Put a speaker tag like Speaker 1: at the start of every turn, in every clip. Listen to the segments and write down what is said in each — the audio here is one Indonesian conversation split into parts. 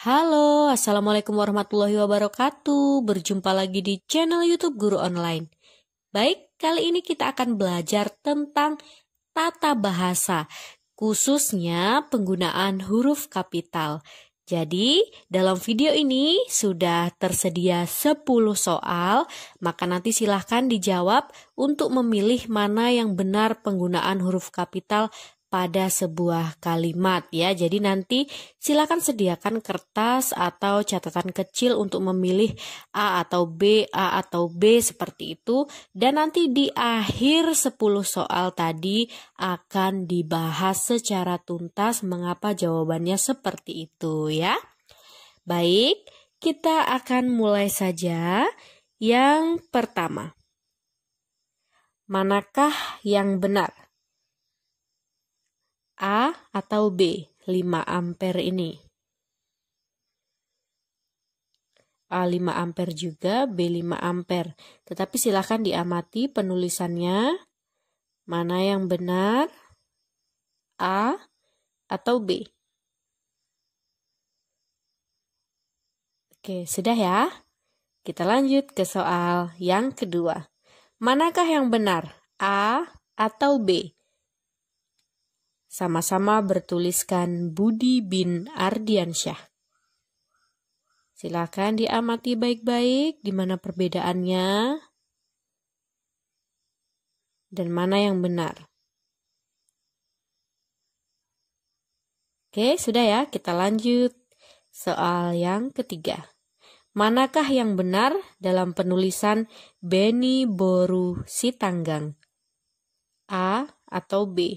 Speaker 1: Halo, Assalamualaikum warahmatullahi wabarakatuh. Berjumpa lagi di channel YouTube Guru Online. Baik, kali ini kita akan belajar tentang tata bahasa, khususnya penggunaan huruf kapital. Jadi, dalam video ini sudah tersedia 10 soal, maka nanti silahkan dijawab untuk memilih mana yang benar penggunaan huruf kapital pada sebuah kalimat ya. Jadi nanti silakan sediakan kertas atau catatan kecil untuk memilih A atau B seperti itu, dan nanti di akhir 10 soal tadi akan dibahas secara tuntas mengapa jawabannya seperti itu ya. Baik, kita akan mulai saja. Yang pertama, manakah yang benar? A atau B, 5 ampere ini? A 5 ampere juga, B 5 ampere. Tetapi silakan diamati penulisannya. Mana yang benar? A atau B? Oke, sudah ya? Kita lanjut ke soal yang kedua. Manakah yang benar? A atau B? Sama-sama bertuliskan Budi bin Ardiansyah. Silakan diamati baik-baik di mana perbedaannya dan mana yang benar. Oke, sudah ya, kita lanjut. Soal yang ketiga. Manakah yang benar dalam penulisan Beni Boru Sitanggang? A atau B?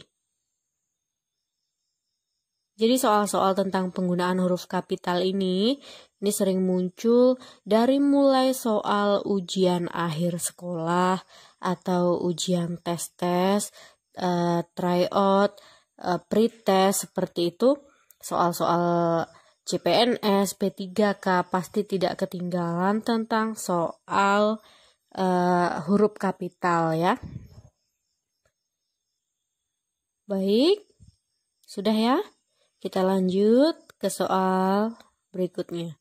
Speaker 1: Jadi soal-soal tentang penggunaan huruf kapital ini sering muncul dari mulai soal ujian akhir sekolah atau ujian tes-tes, tryout, pretest seperti itu. Soal-soal CPNS, P3K pasti tidak ketinggalan tentang soal huruf kapital ya. Baik, sudah ya? Kita lanjut ke soal berikutnya.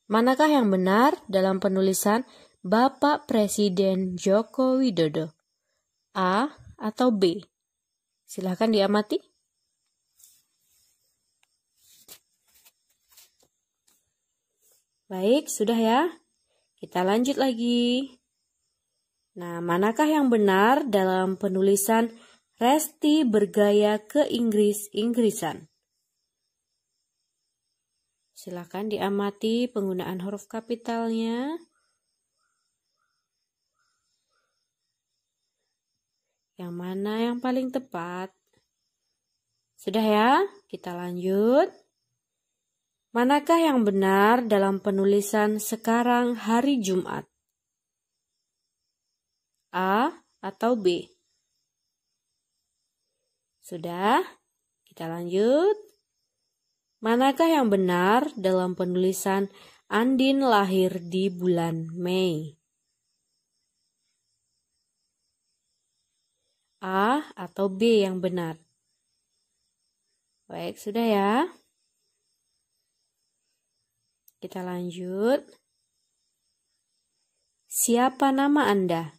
Speaker 1: Manakah yang benar dalam penulisan Bapak Presiden Joko Widodo? A atau B? Silahkan diamati. Baik, sudah ya. Kita lanjut lagi. Nah, manakah yang benar dalam penulisan Resti bergaya ke Inggris-Inggrisan? Silakan diamati penggunaan huruf kapitalnya. Yang mana yang paling tepat? Sudah ya? Kita lanjut. Manakah yang benar dalam penulisan sekarang hari Jumat? A atau B? Sudah? Kita lanjut. Manakah yang benar dalam penulisan Andin lahir di bulan Mei? A atau B yang benar? Baik, sudah ya. Kita lanjut. Siapa nama Anda?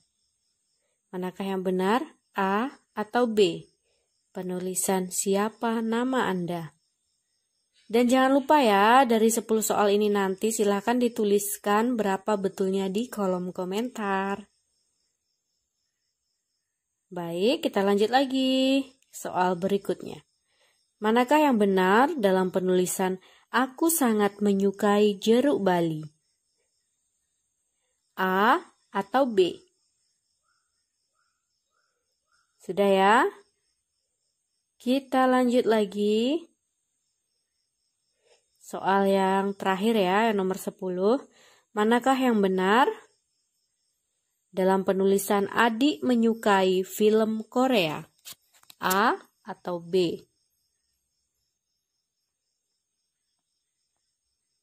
Speaker 1: Manakah yang benar? A atau B? Penulisan siapa nama Anda? Dan jangan lupa ya, dari 10 soal ini nanti silahkan dituliskan berapa betulnya di kolom komentar. Baik, kita lanjut lagi. Soal berikutnya. Manakah yang benar dalam penulisan aku sangat menyukai jeruk Bali? A atau B? Sudah ya? Kita lanjut lagi. Soal yang terakhir ya, yang nomor 10. Manakah yang benar dalam penulisan adik menyukai film Korea? A atau B?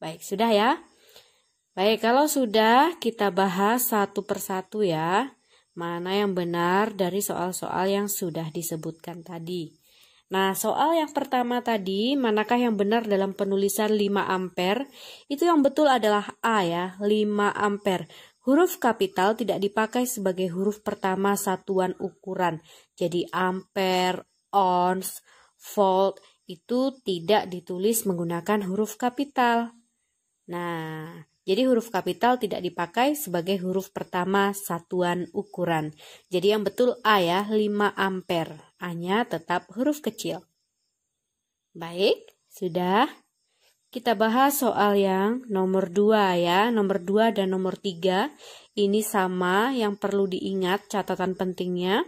Speaker 1: Baik, sudah ya? Baik, kalau sudah kita bahas satu persatu ya. Mana yang benar dari soal-soal yang sudah disebutkan tadi. Nah, soal yang pertama tadi, manakah yang benar dalam penulisan 5 ampere? Itu yang betul adalah A ya, 5 ampere. Huruf kapital tidak dipakai sebagai huruf pertama satuan ukuran. Jadi ampere, ons, volt itu tidak ditulis menggunakan huruf kapital. Nah, jadi huruf kapital tidak dipakai sebagai huruf pertama satuan ukuran. Jadi yang betul A ya, 5 ampere. A-nya tetap huruf kecil. Baik, sudah. Kita bahas soal yang nomor 2 ya. Nomor 2 dan nomor 3 ini sama, yang perlu diingat catatan pentingnya.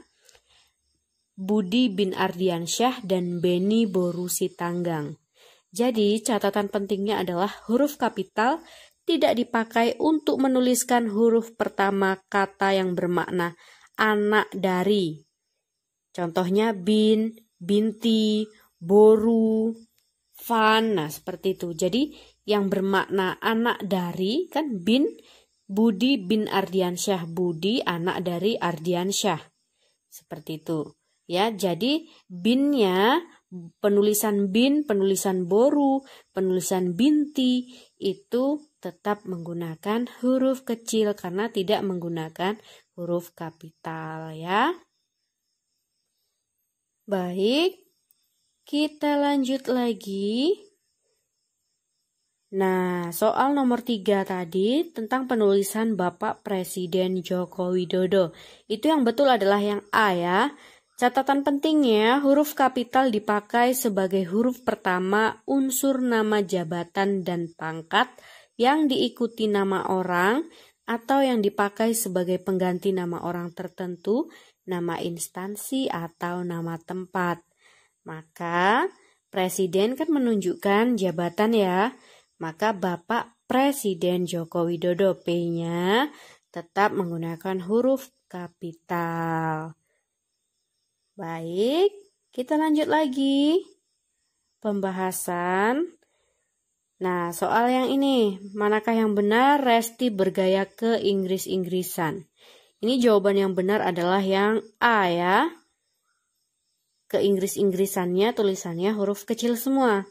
Speaker 1: Budi bin Ardiansyah dan Beni Boru Sitanggang. Jadi catatan pentingnya adalah huruf kapital tidak dipakai untuk menuliskan huruf pertama kata yang bermakna anak dari. Contohnya bin, binti, boru, fan, nah seperti itu. Jadi yang bermakna anak dari kan bin, Budi bin Ardiansyah, Budi anak dari Ardiansyah. Seperti itu. Ya, jadi binnya penulisan bin, penulisan boru, penulisan binti itu tetap menggunakan huruf kecil karena tidak menggunakan huruf kapital ya. Baik, kita lanjut lagi. Nah, soal nomor 3 tadi tentang penulisan Bapak Presiden Joko Widodo. Itu yang betul adalah yang A ya. Catatan pentingnya, huruf kapital dipakai sebagai huruf pertama unsur nama jabatan dan pangkat yang diikuti nama orang atau yang dipakai sebagai pengganti nama orang tertentu, nama instansi atau nama tempat. Maka presiden kan menunjukkan jabatan ya, maka Bapak Presiden Joko Widodo P-nya tetap menggunakan huruf kapital. Baik, kita lanjut lagi pembahasan. Nah, soal yang ini, manakah yang benar Resti bergaya ke Inggris-Inggrisan? Ini jawaban yang benar adalah yang A ya. Ke Inggris-Inggrisannya tulisannya huruf kecil semua.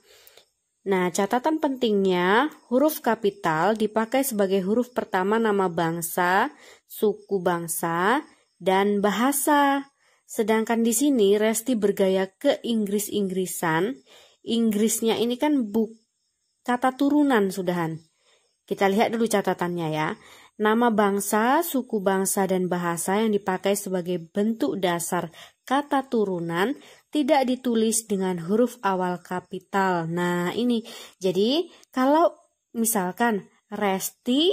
Speaker 1: Nah, catatan pentingnya, huruf kapital dipakai sebagai huruf pertama nama bangsa, suku bangsa, dan bahasa. Sedangkan di sini Resti bergaya ke Inggris-Inggrisan. Inggrisnya ini kan kata turunan sudahan. Kita lihat dulu catatannya ya. Nama bangsa, suku bangsa, dan bahasa yang dipakai sebagai bentuk dasar kata turunan tidak ditulis dengan huruf awal kapital. Nah ini, jadi kalau misalkan Resti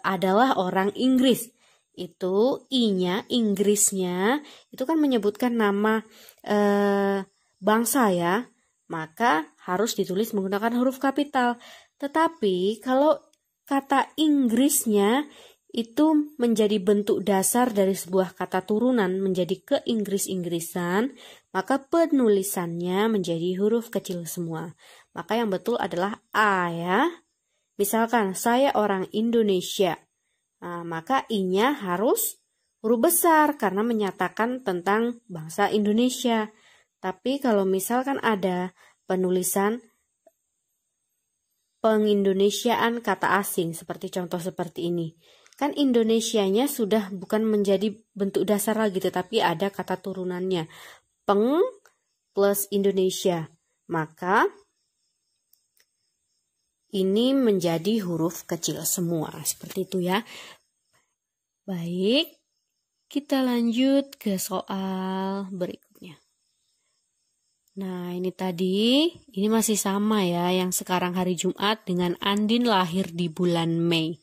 Speaker 1: adalah orang Inggris, itu I-nya, Inggrisnya, itu kan menyebutkan nama bangsa ya, maka harus ditulis menggunakan huruf kapital. Tetapi kalau kata Inggrisnya itu menjadi bentuk dasar dari sebuah kata turunan menjadi ke Inggris-Inggrisan, maka penulisannya menjadi huruf kecil semua. Maka yang betul adalah A ya. Misalkan saya orang Indonesia. Nah, maka I-nya harus huruf besar karena menyatakan tentang bangsa Indonesia. Tapi kalau misalkan ada penulisan pengindonesiaan kata asing seperti contoh seperti ini, kan Indonesianya sudah bukan menjadi bentuk dasar lagi tetapi ada kata turunannya peng plus Indonesia, maka ini menjadi huruf kecil semua, seperti itu ya. Baik, kita lanjut ke soal berikutnya. Nah, ini tadi, ini masih sama ya, yang sekarang hari Jumat dengan Andin lahir di bulan Mei.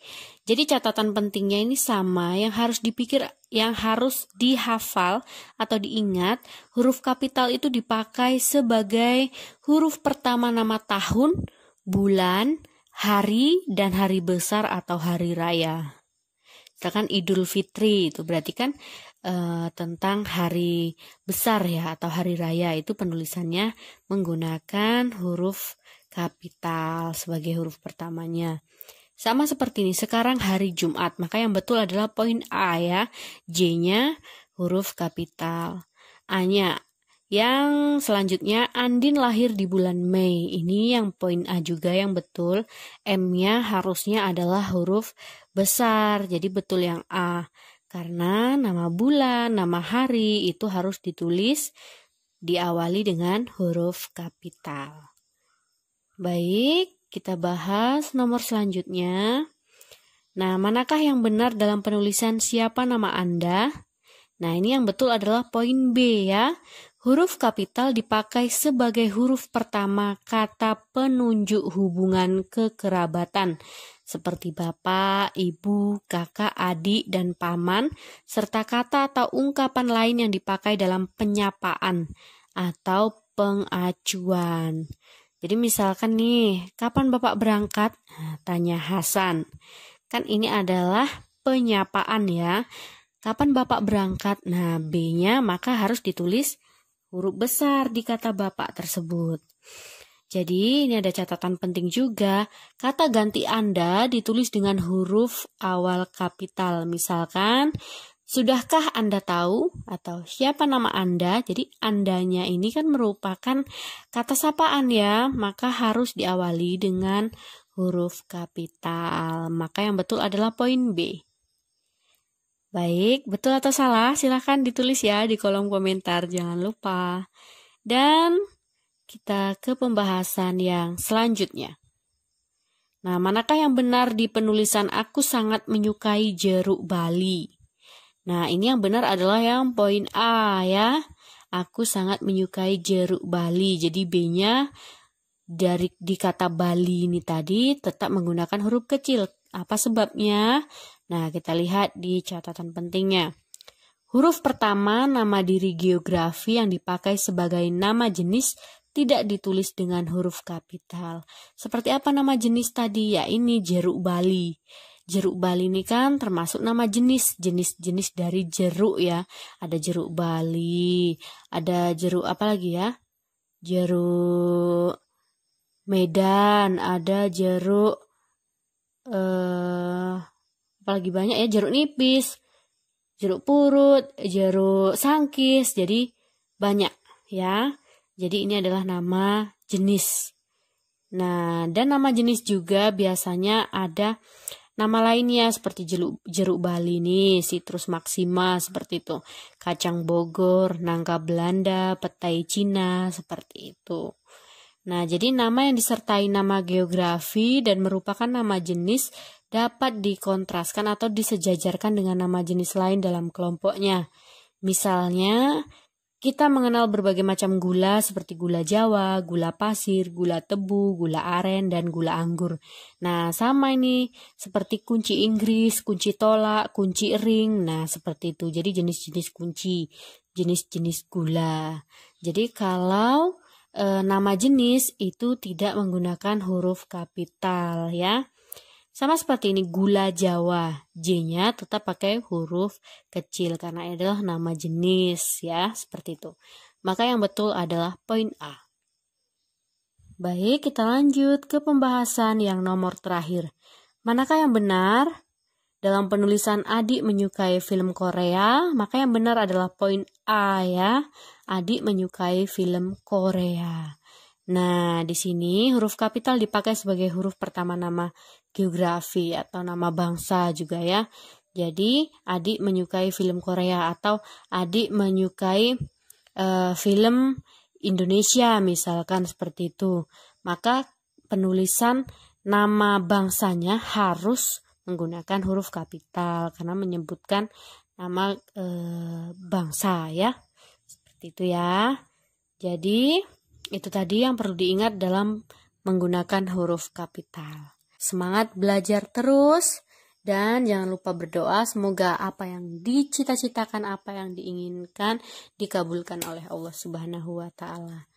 Speaker 1: Jadi catatan pentingnya ini sama, yang harus dipikir, yang harus dihafal atau diingat, huruf kapital itu dipakai sebagai huruf pertama nama tahun, bulan, hari, dan hari besar atau hari raya. Misalkan Idul Fitri itu berarti kan tentang hari besar ya atau hari raya, itu penulisannya menggunakan huruf kapital sebagai huruf pertamanya. Sama seperti ini, sekarang hari Jumat, maka yang betul adalah poin A ya, J-nya huruf kapital, A-nya Yang selanjutnya, Andin lahir di bulan Mei. Ini yang poin A juga yang betul. M-nya harusnya adalah huruf besar. Jadi betul yang A. Karena nama bulan, nama hari itu harus ditulis diawali dengan huruf kapital. Baik, kita bahas nomor selanjutnya. Nah, manakah yang benar dalam penulisan siapa nama Anda? Nah, ini yang betul adalah poin B ya. Huruf kapital dipakai sebagai huruf pertama kata penunjuk hubungan kekerabatan seperti bapak, ibu, kakak, adik, dan paman, serta kata atau ungkapan lain yang dipakai dalam penyapaan atau pengacuan. Jadi misalkan nih, kapan bapak berangkat? Nah, tanya Hasan. Kan ini adalah penyapaan ya. Kapan bapak berangkat? Nah, B-nya maka harus ditulis huruf besar di kata bapak tersebut. Jadi ini ada catatan penting juga. Kata ganti Anda ditulis dengan huruf awal kapital. Misalkan, sudahkah Anda tahu? Atau siapa nama Anda? Jadi Andanya ini kan merupakan kata sapaan ya. Maka harus diawali dengan huruf kapital. Maka yang betul adalah poin B. Baik, betul atau salah? Silahkan ditulis ya di kolom komentar, jangan lupa. Dan kita ke pembahasan yang selanjutnya. Nah, manakah yang benar di penulisan aku sangat menyukai jeruk bali? Nah, ini yang benar adalah yang poin A ya. Aku sangat menyukai jeruk bali. Jadi B-nya di kata Bali ini tadi tetap menggunakan huruf kecil. Apa sebabnya? Nah, kita lihat di catatan pentingnya. Huruf pertama nama diri geografi yang dipakai sebagai nama jenis tidak ditulis dengan huruf kapital. Seperti apa nama jenis tadi? Ya ini jeruk bali. Jeruk bali ini kan termasuk nama jenis dari jeruk ya. Ada jeruk bali, ada jeruk apa lagi ya? Jeruk Medan, ada jeruk apalagi banyak ya, jeruk nipis, jeruk purut, jeruk sangkis, jadi banyak ya. Jadi ini adalah nama jenis. Nah, dan nama jenis juga biasanya ada nama lainnya seperti jeruk bali nih, citrus maxima seperti itu, kacang Bogor, nangka Belanda, petai Cina seperti itu. Nah, jadi nama yang disertai nama geografi dan merupakan nama jenis dapat dikontraskan atau disejajarkan dengan nama jenis lain dalam kelompoknya. Misalnya, kita mengenal berbagai macam gula seperti gula Jawa, gula pasir, gula tebu, gula aren, dan gula anggur. Nah, sama ini seperti kunci Inggris, kunci tolak, kunci ring. Nah, seperti itu. Jadi jenis-jenis kunci, jenis-jenis gula. Jadi kalau nama jenis itu tidak menggunakan huruf kapital ya. Sama seperti ini gula Jawa, J-nya tetap pakai huruf kecil karena ini adalah nama jenis ya, seperti itu. Maka yang betul adalah poin A. Baik, kita lanjut ke pembahasan yang nomor terakhir. Manakah yang benar? Dalam penulisan adik menyukai film Korea, maka yang benar adalah poin A ya. Adik menyukai film Korea. Nah, di sini huruf kapital dipakai sebagai huruf pertama nama geografi atau nama bangsa juga ya. Jadi, adik menyukai film Korea atau adik menyukai film Indonesia misalkan seperti itu. Maka penulisan nama bangsanya harus menggunakan huruf kapital karena menyebutkan nama bangsa ya. Seperti itu ya. Jadi itu tadi yang perlu diingat dalam menggunakan huruf kapital. Semangat belajar terus dan jangan lupa berdoa semoga apa yang dicita-citakan, apa yang diinginkan dikabulkan oleh Allah Subhanahu wa taala.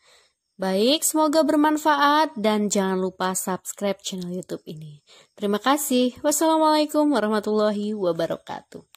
Speaker 1: Baik, semoga bermanfaat dan jangan lupa subscribe channel YouTube ini. Terima kasih. Wassalamualaikum warahmatullahi wabarakatuh.